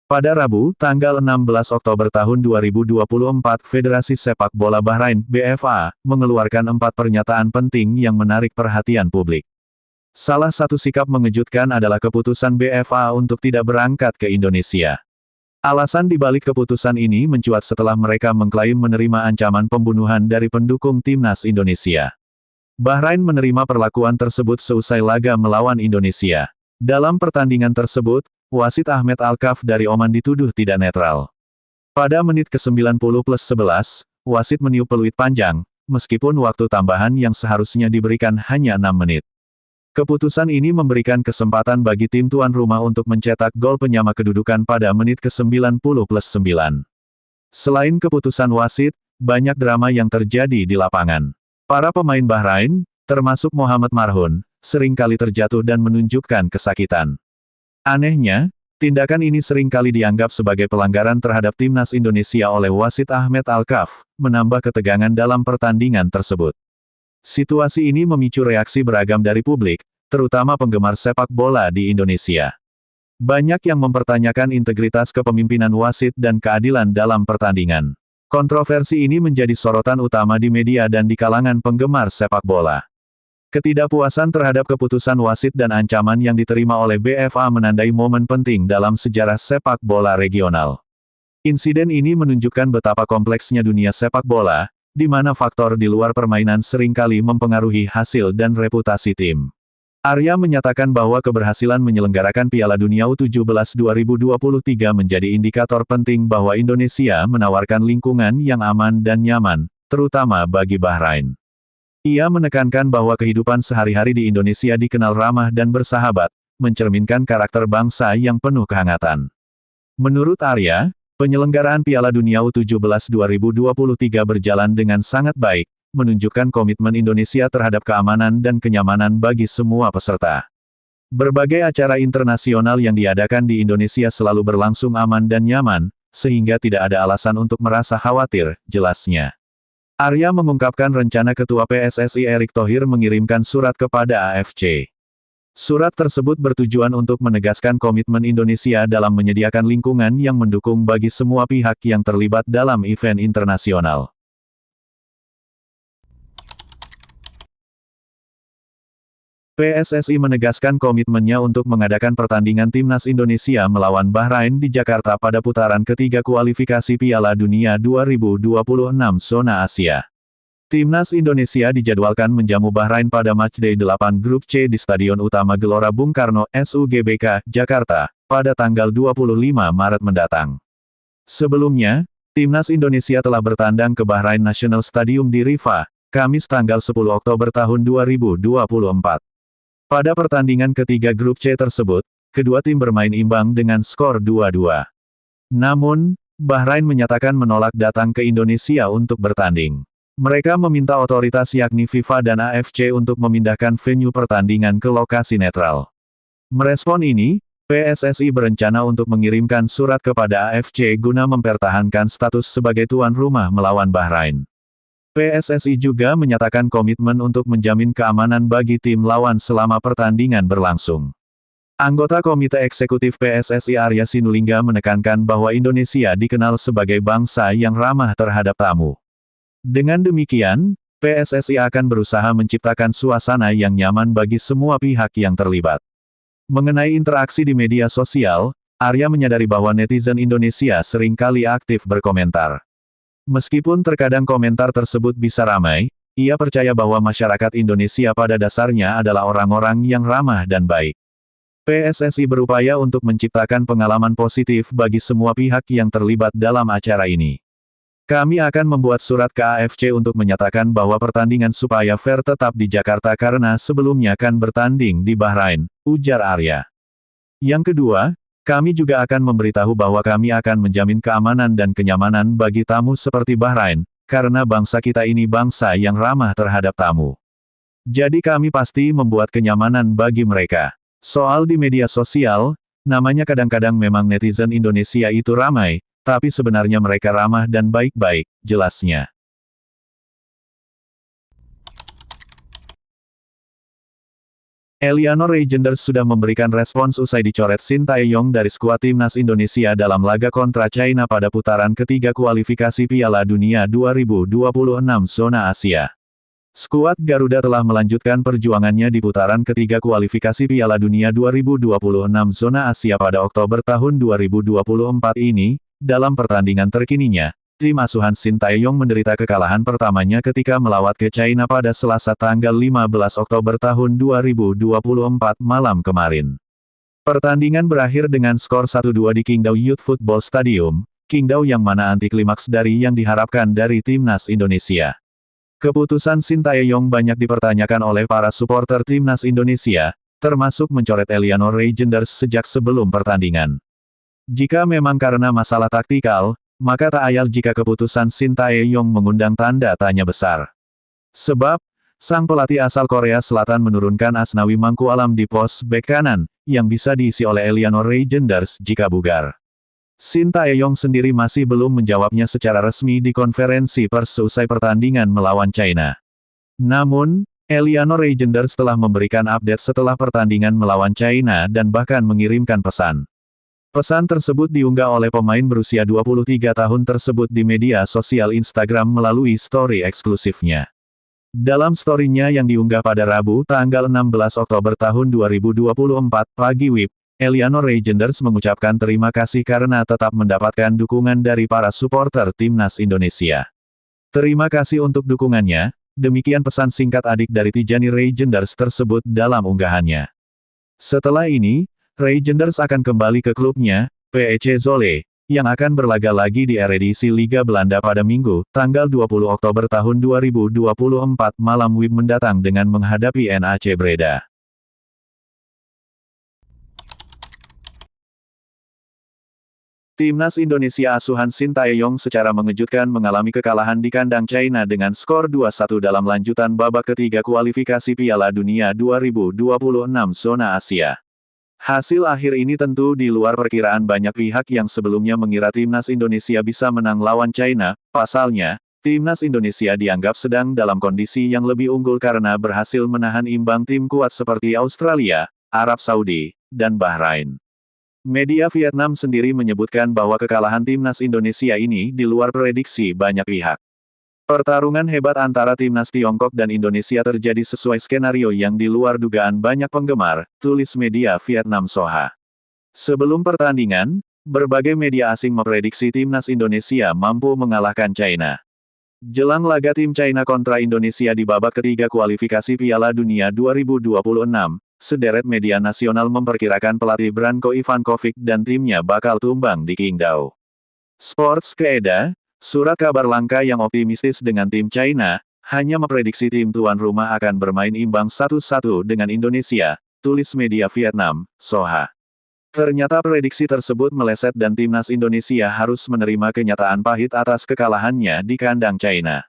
Pada Rabu, tanggal 16 Oktober tahun 2024, Federasi Sepak Bola Bahrain (BFA) mengeluarkan 4 pernyataan penting yang menarik perhatian publik. Salah satu sikap mengejutkan adalah keputusan BFA untuk tidak berangkat ke Indonesia. Alasan dibalik keputusan ini mencuat setelah mereka mengklaim menerima ancaman pembunuhan dari pendukung timnas Indonesia. Bahrain menerima perlakuan tersebut seusai laga melawan Indonesia. Dalam pertandingan tersebut, wasit Ahmed Alkaf dari Oman dituduh tidak netral. Pada menit ke-90+11, wasit meniup peluit panjang, meskipun waktu tambahan yang seharusnya diberikan hanya 6 menit. Keputusan ini memberikan kesempatan bagi tim tuan rumah untuk mencetak gol penyama kedudukan pada menit ke-90+9. Selain keputusan wasit, banyak drama yang terjadi di lapangan. Para pemain Bahrain, termasuk Mohamed Marhoun, seringkali terjatuh dan menunjukkan kesakitan. Anehnya, tindakan ini seringkali dianggap sebagai pelanggaran terhadap timnas Indonesia oleh wasit Ahmed Alkaf, menambah ketegangan dalam pertandingan tersebut. Situasi ini memicu reaksi beragam dari publik, terutama penggemar sepak bola di Indonesia. Banyak yang mempertanyakan integritas kepemimpinan wasit dan keadilan dalam pertandingan. Kontroversi ini menjadi sorotan utama di media dan di kalangan penggemar sepak bola. Ketidakpuasan terhadap keputusan wasit dan ancaman yang diterima oleh BFA menandai momen penting dalam sejarah sepak bola regional. Insiden ini menunjukkan betapa kompleksnya dunia sepak bola, di mana faktor di luar permainan seringkali mempengaruhi hasil dan reputasi tim. Arya menyatakan bahwa keberhasilan menyelenggarakan Piala Dunia U17 2023 menjadi indikator penting bahwa Indonesia menawarkan lingkungan yang aman dan nyaman, terutama bagi Bahrain. Ia menekankan bahwa kehidupan sehari-hari di Indonesia dikenal ramah dan bersahabat, mencerminkan karakter bangsa yang penuh kehangatan. Menurut Arya, penyelenggaraan Piala Dunia U17 2023 berjalan dengan sangat baik, menunjukkan komitmen Indonesia terhadap keamanan dan kenyamanan bagi semua peserta. Berbagai acara internasional yang diadakan di Indonesia selalu berlangsung aman dan nyaman, sehingga tidak ada alasan untuk merasa khawatir, jelasnya. Arya mengungkapkan rencana Ketua PSSI Erick Thohir mengirimkan surat kepada AFC. Surat tersebut bertujuan untuk menegaskan komitmen Indonesia dalam menyediakan lingkungan yang mendukung bagi semua pihak yang terlibat dalam event internasional. PSSI menegaskan komitmennya untuk mengadakan pertandingan timnas Indonesia melawan Bahrain di Jakarta pada putaran ketiga kualifikasi Piala Dunia 2026 zona Asia. Timnas Indonesia dijadwalkan menjamu Bahrain pada matchday 8 Grup C di Stadion Utama Gelora Bung Karno, SUGBK, Jakarta, pada tanggal 25 Maret mendatang. Sebelumnya, Timnas Indonesia telah bertandang ke Bahrain National Stadium di Rifah, Kamis tanggal 10 Oktober tahun 2024. Pada pertandingan ketiga grup C tersebut, kedua tim bermain imbang dengan skor 2-2. Namun, Bahrain menyatakan menolak datang ke Indonesia untuk bertanding. Mereka meminta otoritas yakni FIFA dan AFC untuk memindahkan venue pertandingan ke lokasi netral. Merespon ini, PSSI berencana untuk mengirimkan surat kepada AFC guna mempertahankan status sebagai tuan rumah melawan Bahrain. PSSI juga menyatakan komitmen untuk menjamin keamanan bagi tim lawan selama pertandingan berlangsung. Anggota Komite Eksekutif PSSI Arya Sinulinga menekankan bahwa Indonesia dikenal sebagai bangsa yang ramah terhadap tamu. Dengan demikian, PSSI akan berusaha menciptakan suasana yang nyaman bagi semua pihak yang terlibat. Mengenai interaksi di media sosial, Arya menyadari bahwa netizen Indonesia seringkali aktif berkomentar. Meskipun terkadang komentar tersebut bisa ramai, ia percaya bahwa masyarakat Indonesia pada dasarnya adalah orang-orang yang ramah dan baik. PSSI berupaya untuk menciptakan pengalaman positif bagi semua pihak yang terlibat dalam acara ini. Kami akan membuat surat ke AFC untuk menyatakan bahwa pertandingan supaya fair tetap di Jakarta karena sebelumnya kan bertanding di Bahrain, ujar Arya. Yang kedua, kami juga akan memberitahu bahwa kami akan menjamin keamanan dan kenyamanan bagi tamu seperti Bahrain, karena bangsa kita ini bangsa yang ramah terhadap tamu. Jadi kami pasti membuat kenyamanan bagi mereka. Soal di media sosial, namanya kadang-kadang memang netizen Indonesia itu ramai, tapi sebenarnya mereka ramah dan baik-baik, jelasnya. Eleanor Reynders sudah memberikan respons usai dicoret Shin Tae-yong dari skuad timnas Indonesia dalam laga kontra China pada putaran ketiga kualifikasi Piala Dunia 2026 zona Asia. Skuad Garuda telah melanjutkan perjuangannya di putaran ketiga kualifikasi Piala Dunia 2026 zona Asia pada Oktober tahun 2024 ini. Dalam pertandingan terkininya, tim asuhan Shin Tae-yong menderita kekalahan pertamanya ketika melawat ke China pada Selasa tanggal 15 Oktober tahun 2024 malam kemarin. Pertandingan berakhir dengan skor 1-2 di Qingdao Youth Football Stadium, Qingdao yang mana anti klimaks dari yang diharapkan dari timnas Indonesia. Keputusan Shin Tae-yong banyak dipertanyakan oleh para supporter timnas Indonesia, termasuk mencoret Eleanor Reynders sejak sebelum pertandingan. Jika memang karena masalah taktikal, maka tak ayal jika keputusan Shin Tae-yong mengundang tanda tanya besar. Sebab, sang pelatih asal Korea Selatan menurunkan Asnawi Mangkualam di pos bek kanan, yang bisa diisi oleh Eleanor Reynders jika bugar. Shin Tae-yong sendiri masih belum menjawabnya secara resmi di konferensi pers seusai pertandingan melawan China. Namun, Eleanor Reynders telah memberikan update setelah pertandingan melawan China dan bahkan mengirimkan pesan. Pesan tersebut diunggah oleh pemain berusia 23 tahun tersebut di media sosial Instagram melalui story eksklusifnya. Dalam story-nya yang diunggah pada Rabu tanggal 16 Oktober tahun 2024 pagi WIB, Eleanor Reynders mengucapkan terima kasih karena tetap mendapatkan dukungan dari para supporter timnas Indonesia. Terima kasih untuk dukungannya, demikian pesan singkat adik dari Tijani Reynders tersebut dalam unggahannya. Setelah ini, Reynders akan kembali ke klubnya, PEC Zwolle, yang akan berlaga lagi di Eredivisie Liga Belanda pada Minggu, tanggal 20 Oktober tahun 2024 malam WIB mendatang dengan menghadapi NAC Breda. Timnas Indonesia asuhan Shin Tae-yong secara mengejutkan mengalami kekalahan di kandang China dengan skor 2-1 dalam lanjutan babak ketiga kualifikasi Piala Dunia 2026 zona Asia. Hasil akhir ini tentu di luar perkiraan banyak pihak yang sebelumnya mengira timnas Indonesia bisa menang lawan China. Pasalnya, timnas Indonesia dianggap sedang dalam kondisi yang lebih unggul karena berhasil menahan imbang tim kuat seperti Australia, Arab Saudi, dan Bahrain. Media Vietnam sendiri menyebutkan bahwa kekalahan timnas Indonesia ini di luar prediksi banyak pihak. Pertarungan hebat antara timnas Tiongkok dan Indonesia terjadi sesuai skenario yang di luar dugaan banyak penggemar, tulis media Vietnam Soha. Sebelum pertandingan, berbagai media asing memprediksi timnas Indonesia mampu mengalahkan China. Jelang laga tim China kontra Indonesia di babak ketiga kualifikasi Piala Dunia 2026, sederet media nasional memperkirakan pelatih Branko Ivankovic dan timnya bakal tumbang di Qingdao. Sports Keeda, surat kabar langka yang optimistis dengan tim China, hanya memprediksi tim tuan rumah akan bermain imbang 1-1 dengan Indonesia, tulis media Vietnam, Soha. Ternyata prediksi tersebut meleset dan timnas Indonesia harus menerima kenyataan pahit atas kekalahannya di kandang China.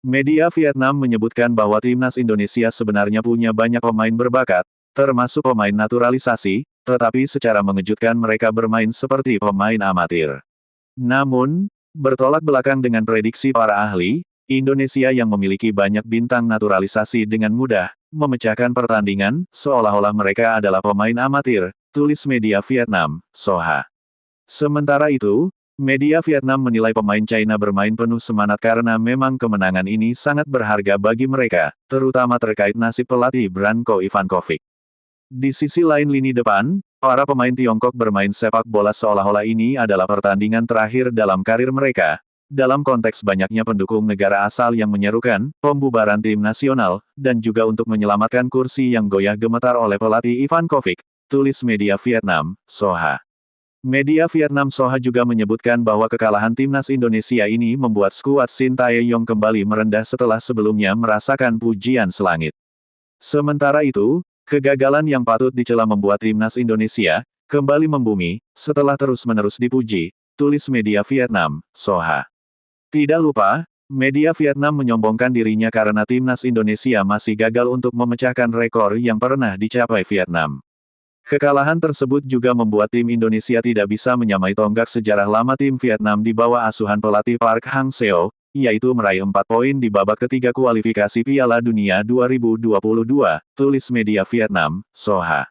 Media Vietnam menyebutkan bahwa timnas Indonesia sebenarnya punya banyak pemain berbakat, termasuk pemain naturalisasi, tetapi secara mengejutkan mereka bermain seperti pemain amatir. Namun, bertolak belakang dengan prediksi para ahli, Indonesia yang memiliki banyak bintang naturalisasi dengan mudah memecahkan pertandingan, seolah-olah mereka adalah pemain amatir, tulis media Vietnam, Soha. Sementara itu, media Vietnam menilai pemain China bermain penuh semangat karena memang kemenangan ini sangat berharga bagi mereka, terutama terkait nasib pelatih Branko Ivankovic. Di sisi lain lini depan, para pemain Tiongkok bermain sepak bola seolah-olah ini adalah pertandingan terakhir dalam karir mereka. Dalam konteks banyaknya pendukung negara asal yang menyerukan pembubaran tim nasional, dan juga untuk menyelamatkan kursi yang goyah gemetar oleh pelatih Ivankovic, tulis media Vietnam, Soha. Media Vietnam Soha juga menyebutkan bahwa kekalahan timnas Indonesia ini membuat skuad Shin Tae-yong kembali merendah setelah sebelumnya merasakan pujian selangit. Sementara itu, kegagalan yang patut dicela membuat timnas Indonesia kembali membumi setelah terus-menerus dipuji, tulis media Vietnam, Soha. Tidak lupa, media Vietnam menyombongkan dirinya karena timnas Indonesia masih gagal untuk memecahkan rekor yang pernah dicapai Vietnam. Kekalahan tersebut juga membuat tim Indonesia tidak bisa menyamai tonggak sejarah lama tim Vietnam di bawah asuhan pelatih Park Hang-seo, yaitu meraih 4 poin di babak ketiga kualifikasi Piala Dunia 2022, tulis media Vietnam, Soha.